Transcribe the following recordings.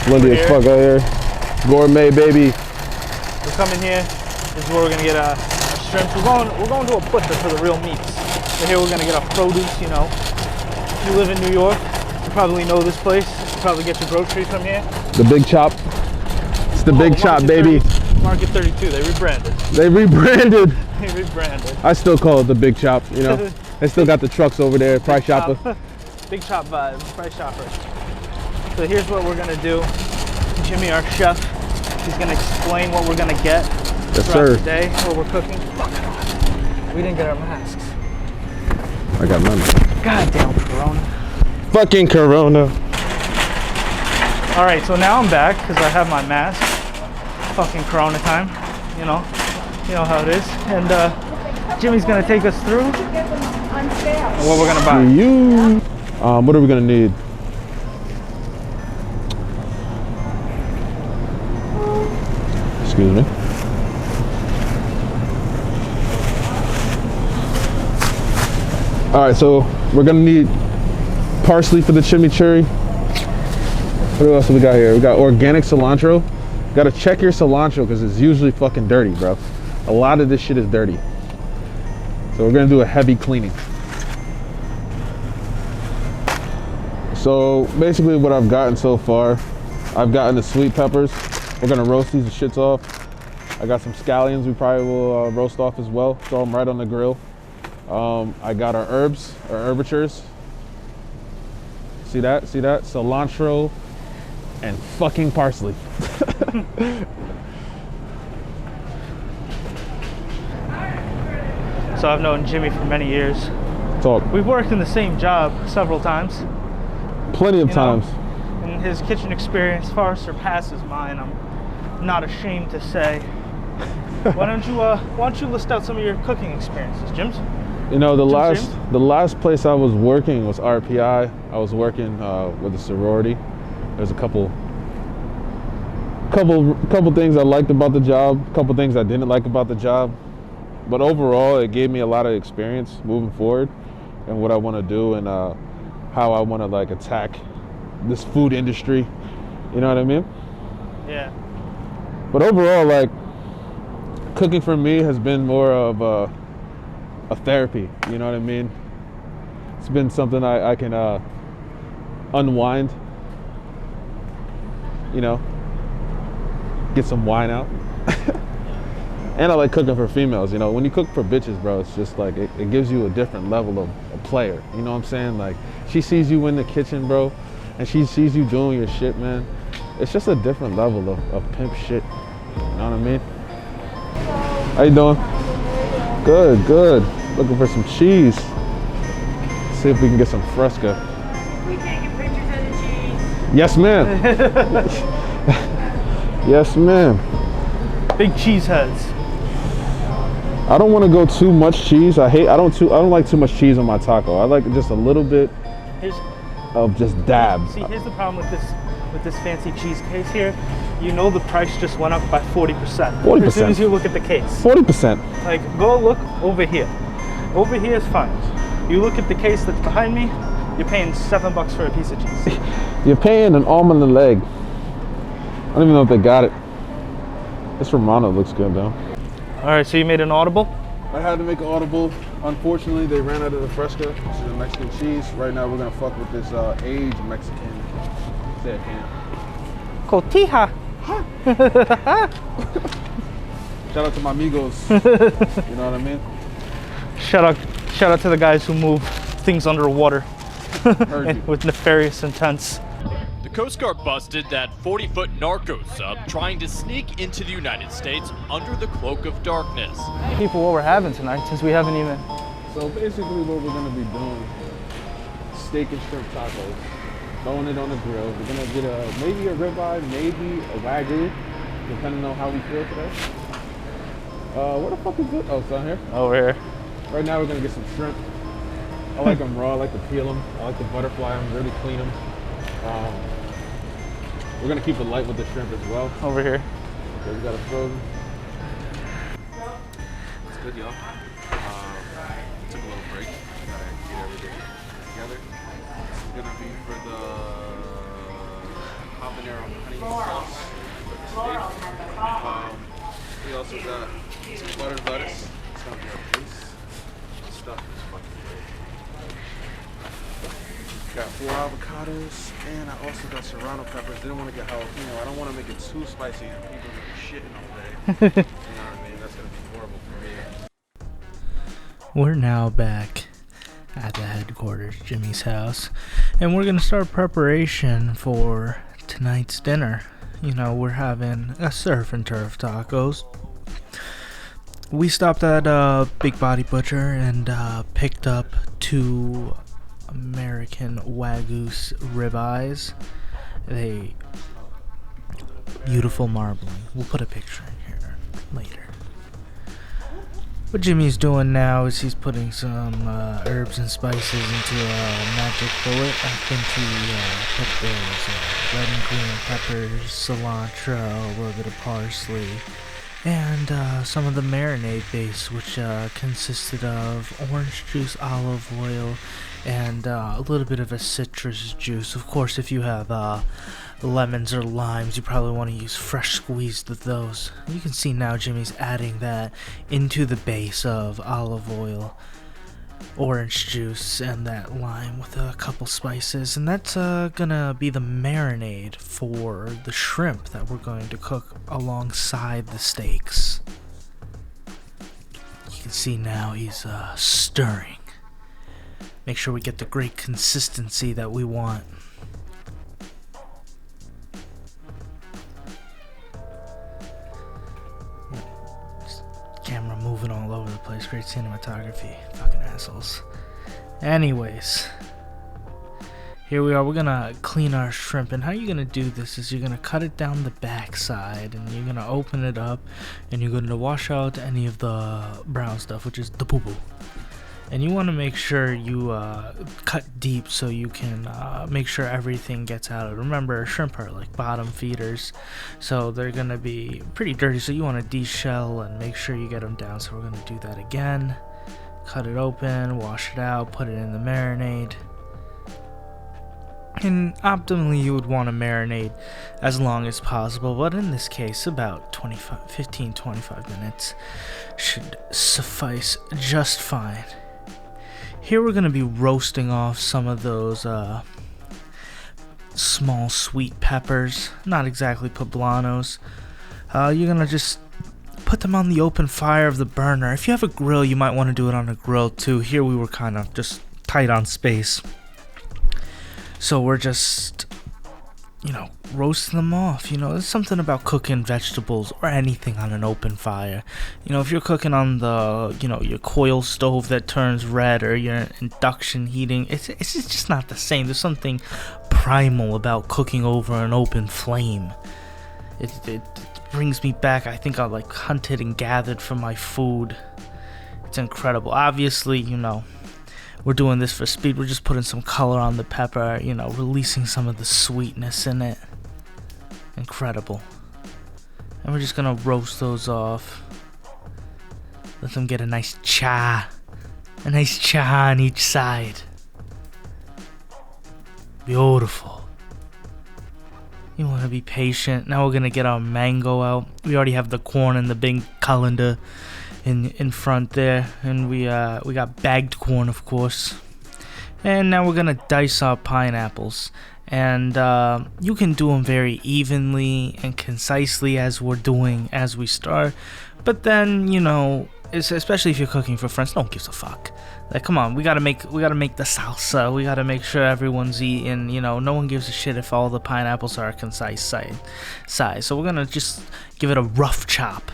Windy as fuck out here. Gourmet, baby. We're coming here. This is where we're gonna get our shrimps. We're going to a butcher for the real meats. So here we're gonna get our produce. You know, if you live in New York, you probably know this place. You probably get your groceries from here. The Big Chop. It's the Big Chop, baby. Market 32. They rebranded. They rebranded. They rebranded. I still call it the Big Chop. You know, they still got the trucks over there. Price Chopper. Big Chop vibes. Price Chopper. So here's what we're gonna do. Jimmy, our chef, he's gonna explain what we're gonna get throughout the day, what we're cooking. Fuck. We didn't get our masks. I got none. Goddamn Corona. Fucking Corona. All right, so now I'm back because I have my mask. Fucking Corona time, you know how it is. And Jimmy's gonna take us through what we're gonna buy. What are we gonna need? Excuse me. All right, so we're gonna need parsley for the chimichurri. What else do we got here? We got organic cilantro. Gotta check your cilantro because it's usually fucking dirty, bro. A lot of this shit is dirty. So we're gonna do a heavy cleaning. So basically what I've gotten so far, I've gotten the sweet peppers. We're gonna roast these shits off. I got some scallions we probably will roast off as well. Throw them right on the grill. I got our herbs, our herbatures. See that? See that? Cilantro and fucking parsley. So I've known Jimmy for many years. Talk. We've worked in the same job several times. Plenty of times. And his kitchen experience far surpasses mine. I'm not ashamed to say. Why don't you list out some of your cooking experiences, Jim's? You know, the last place I was working was RPI. I was working with a sorority. There's a couple things I liked about the job, a couple things I didn't like about the job. But overall, it gave me a lot of experience moving forward and what I want to do and how I want to like attack this food industry. You know what I mean? Yeah. But overall, like, cooking for me has been more of a therapy. You know what I mean? It's been something I can unwind. You know, get some wine out. And I like cooking for females. You know, when you cook for bitches, bro, it's just like it gives you a different level of a player. You know what I'm saying? Like, she sees you in the kitchen, bro, and she sees you doing your shit, man. It's just a different level of pimp shit. You know what I mean? How you doing? Good, good. Looking for some cheese. See if we can get some Fresca. We can't get pictures of the cheese. Yes, ma'am. Yes, ma'am. Big cheese heads. I don't want to go too much cheese. I don't like too much cheese on my taco. I like just a little bit of just dabs. See, here's the problem with this fancy cheese case here. You know the price just went up by 40%. 40%. As soon as you look at the case. 40%. Like, go look over here. Over here is fine. You look at the case that's behind me, you're paying $7 for a piece of cheese. You're paying an arm and a leg. I don't even know if they got it. This Romano looks good though. All right, so you made an audible? I had to make an audible. Unfortunately, they ran out of the Fresca, which is a Mexican cheese. Right now, we're gonna fuck with this aged Mexican. Say it, can. Cotija. Shout out to my amigos. You know what I mean? Shout out to the guys who move things underwater with nefarious intents. The Coast Guard busted that 40-foot narco sub trying to sneak into the United States under the cloak of darkness. People, what we're having tonight, since we haven't even... So basically what we're gonna be doing, steak and shrimp tacos. Throwing it on the grill. We're gonna get maybe a ribeye, maybe a wagyu, depending on how we feel today. Where the fuck is it? Oh, it's down here? Over here. Right now we're gonna get some shrimp. I like them raw, I like to peel them. I like to butterfly them, really clean them. We're gonna keep it light with the shrimp as well. Over here. Okay, we got a frozen. It's good, y'all. Took a little break. Gotta get everything together. It's gonna be for the habanero honey sauce with the steak. We also got some buttered lettuce. It's gonna be our base. This stuff is fucking great. Got 4 avocados, and I also got serrano peppers. Didn't want to get jalapeno. I don't want to make it too spicy and people are gonna be shitting all day. You know what I mean? That's gonna be horrible for me. We're now back at the headquarters, Jimmy's house, and we're gonna start preparation for tonight's dinner. You know, we're having a surf and turf tacos. We stopped at Big Body Butcher and picked up 2 American wagyu ribeyes. They beautiful marbling. We'll put a picture in here later. What Jimmy's doing now is he's putting some herbs and spices into a magic bullet. I think he put those red and green peppers, cilantro, a little bit of parsley, and some of the marinade base, which consisted of orange juice, olive oil, and a little bit of a citrus juice. Of course, if you have lemons or limes, you probably want to use fresh squeezed of those. You can see now Jimmy's adding that into the base of olive oil, orange juice, and that lime with a couple spices, and that's gonna be the marinade for the shrimp that we're going to cook alongside the steaks. You can see now he's stirring. Make sure we get the great consistency that we want. Camera moving all over the place. Great cinematography. Fucking assholes. Anyways, here we are. We're gonna clean our shrimp, and how you're gonna do this is you're gonna cut it down the back side, and you're gonna open it up, and you're gonna wash out any of the brown stuff, which is the poo-poo. And you want to make sure you cut deep so you can make sure everything gets out. Remember, shrimp are like bottom feeders, so they're going to be pretty dirty, so you want to de-shell and make sure you get them down. So we're going to do that again. Cut it open, wash it out, put it in the marinade. And optimally you would want to marinate as long as possible, but in this case about 15-25 minutes should suffice just fine. Here we're going to be roasting off some of those small sweet peppers, not exactly poblanos. You're going to just put them on the open fire of the burner. If you have a grill, you might want to do it on a grill too. Here we were kind of just tight on space, so we're just, roasting them off. There's something about cooking vegetables or anything on an open fire. If you're cooking on the, your coil stove that turns red, or your induction heating, it's just not the same. There's something primal about cooking over an open flame. It brings me back. I think I hunted and gathered for my food. It's incredible. Obviously, we're doing this for speed. We're just putting some color on the pepper, releasing some of the sweetness in it. Incredible. And we're just gonna roast those off. Let them get a nice cha on each side. Beautiful. You want to be patient. Now we're gonna get our mango out. We already have the corn in the big colander in front there, and we got bagged corn, of course. And now we're gonna dice our pineapples, and you can do them very evenly and concisely as we're doing as we start. But then, especially if you're cooking for friends, no one gives a fuck. Come on, we gotta make the salsa. We gotta make sure everyone's eating. No one gives a shit if all the pineapples are a concise size. So we're gonna just give it a rough chop,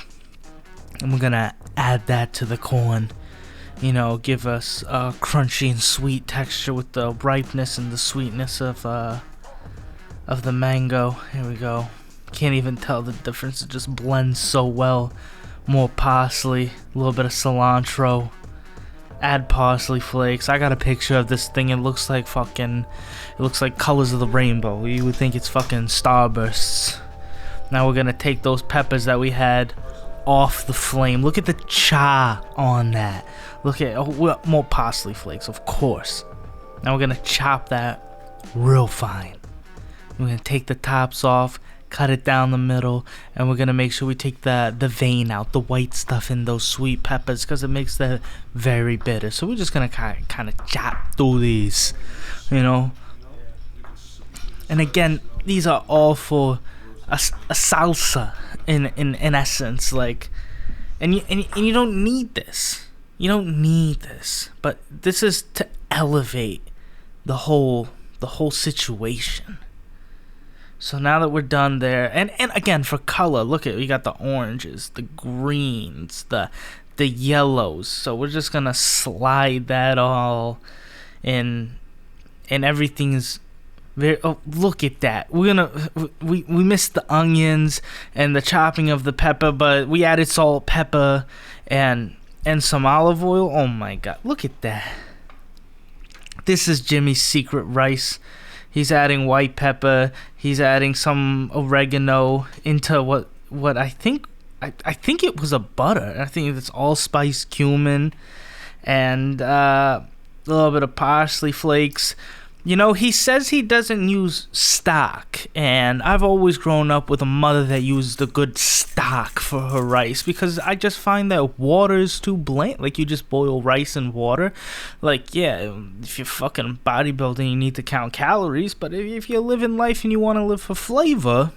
and we're gonna add that to the corn. Give us a crunchy and sweet texture with the ripeness and the sweetness of the mango. Here we go. Can't even tell the difference. It just blends so well. More parsley, a little bit of cilantro. Add parsley flakes. I got a picture of this thing. It looks like colors of the rainbow. You would think it's fucking starbursts. Now we're gonna take those peppers that we had off the flame. Look at the cha on that. Look at more parsley flakes, of course. Now we're gonna chop that real fine. We're gonna take the tops off, cut it down the middle, and we're gonna make sure we take the vein out, the white stuff in those sweet peppers, because it makes them very bitter. So we're just gonna kind of chop through these, you know. And again, these are all for a salsa in essence, like, and you don't need this. You don't need this, but this is to elevate the whole situation. So now that we're done there, and again, for color, look at, we got the oranges, the greens, the yellows. So we're just gonna slide that all in, and everything's very, oh, look at that. We missed the onions and the chopping of the pepper, but we added salt, pepper, and some olive oil. Oh my god, look at that. This is Jimi's secret rice. He's adding white pepper. He's adding some oregano into what I think it was a butter. I think it's allspice, cumin, and a little bit of parsley flakes. You know, he says he doesn't use stock, and I've always grown up with a mother that used the good stock for her rice, because I just find that water is too bland. Like, you just boil rice and water. Like, yeah, if you're fucking bodybuilding, you need to count calories, but if you're living life and you want to live for flavor,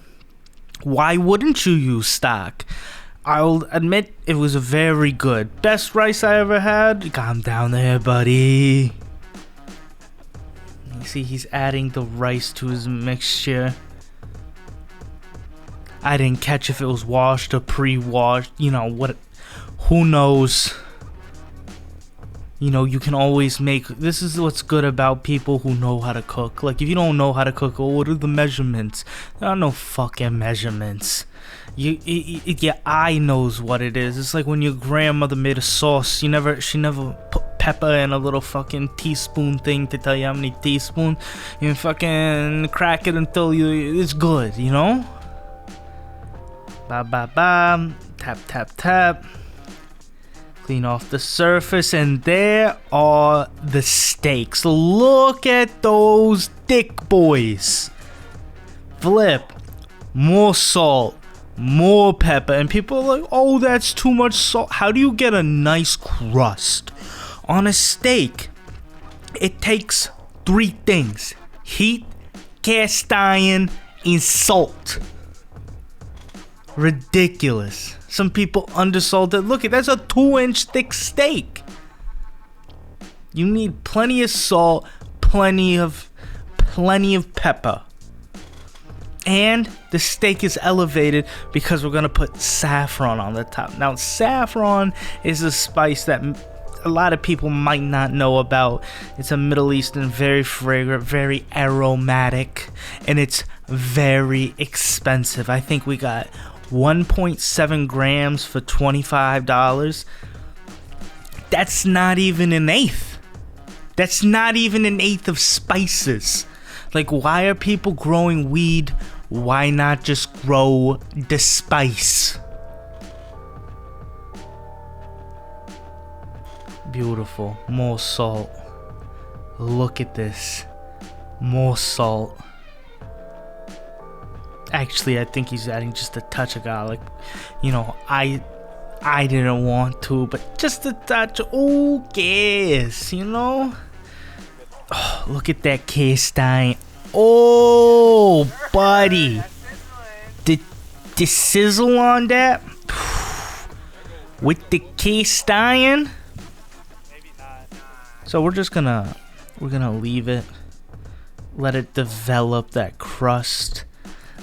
why wouldn't you use stock? I'll admit it was very good. Best rice I ever had. Calm down there, buddy. You see, he's adding the rice to his mixture. I didn't catch if it was washed or pre-washed. You know what? Who knows? You know, you can always make. This is what's good about people who know how to cook. Like, if you don't know how to cook, oh, what are the measurements? There are no fucking measurements. Your eye knows what it is. It's like when your grandmother made a sauce. She never put pepper in a little fucking teaspoon thing to tell you how many teaspoons. You fucking crack it until it's good, you know? Ba ba ba. Tap tap tap. Clean off the surface, and there are the steaks. Look at those thick boys. Flip. More salt. More pepper. And people are like, oh, that's too much salt. How do you get a nice crust on a steak? It takes 3 things: heat, cast iron, and salt. Ridiculous. Some people undersalted. Look, that's a 2-inch thick steak. You need plenty of salt, plenty of pepper. And the steak is elevated because we're going to put saffron on the top. Now, saffron is a spice that a lot of people might not know about. It's a Middle Eastern, very fragrant, very aromatic, and it's very expensive. I think we got 1.7 grams for $25. That's not even an eighth. That's not even an eighth of spices. Like, why are people growing weed? Why not just grow the spice? Beautiful. More salt. Look at this. More salt. Actually, I think he's adding just a touch of garlic. You know, I didn't want to, but just a touch. Oh, yes, you know? Oh, look at that cast iron. Oh, buddy. The sizzle on that. With the cast iron. So we're gonna leave it. Let it develop that crust.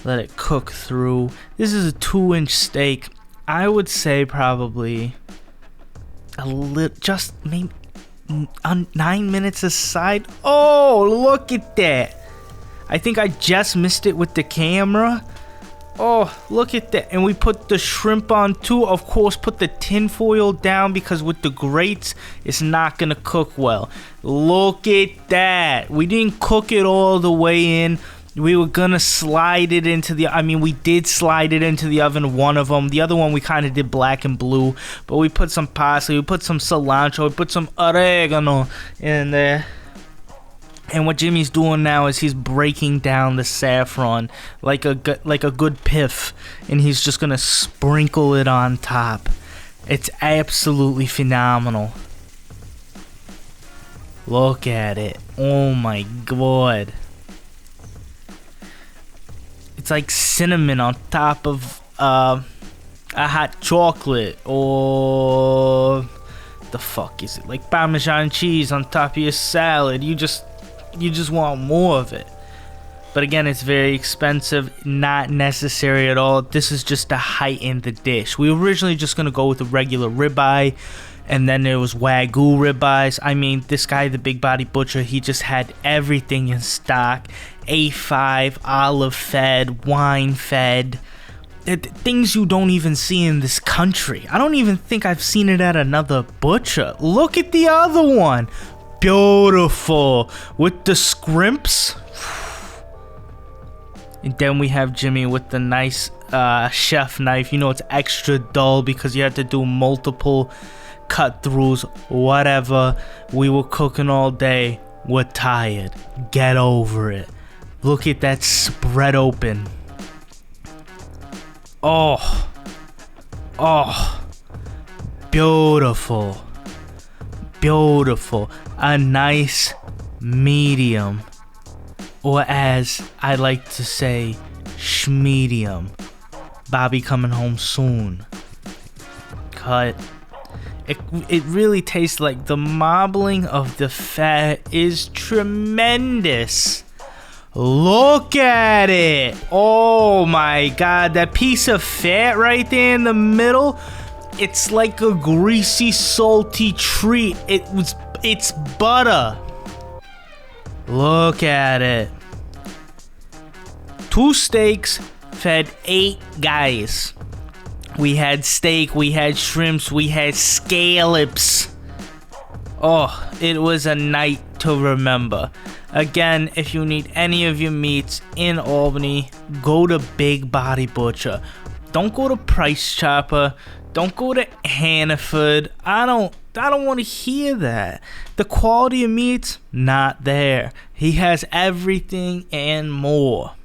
Let it cook through. This is a 2-inch steak. I would say probably just maybe 9 minutes aside. Oh, look at that. I think I just missed it with the camera. Oh, look at that. And we put the shrimp on too. Of course, put the tin foil down because with the grates, it's not going to cook well. Look at that. We didn't cook it all the way in. We were going to slide it into the... I mean, we did slide it into the oven, one of them. The other one, we kind of did black and blue. But we put some parsley, we put some cilantro, we put some oregano in there. And what Jimmy's doing now is he's breaking down the saffron like a good piff, and he's just gonna sprinkle it on top. It's absolutely phenomenal. Look at it. Oh my god. It's like cinnamon on top of a hot chocolate, or the fuck is it? Like Parmesan cheese on top of your salad. You just want more of it. But again, it's very expensive, not necessary at all. This is just to heighten the dish. We were originally just gonna go with a regular ribeye, and then there was wagyu ribeyes. I mean, this guy, the Big Body Butcher, he just had everything in stock. A5, olive fed, wine fed. Things you don't even see in this country. I don't even think I've seen it at another butcher. Look at the other one. Beautiful. With the scrimps. And then we have Jimmy with the nice chef knife. You know, it's extra dull because you have to do multiple cut throughs. Whatever. We were cooking all day. We're tired. Get over it. Look at that spread open. Oh. Oh. Beautiful. Beautiful. A nice medium. Or as I like to say, schmedium. Bobby coming home soon. Cut. It really tastes like the marbling of the fat is tremendous. Look at it. Oh my god, that piece of fat right there in the middle, it's like a greasy, salty treat. It's butter. Look at it. 2 steaks fed 8 guys. We had steak, we had shrimps, we had scallops. Oh, it was a night to remember. Again, if you need any of your meats in Albany, go to Big Body Butcher. Don't go to Price Chopper. Don't go to Hannaford. I don't want to hear that. The quality of meat's not there. He has everything and more.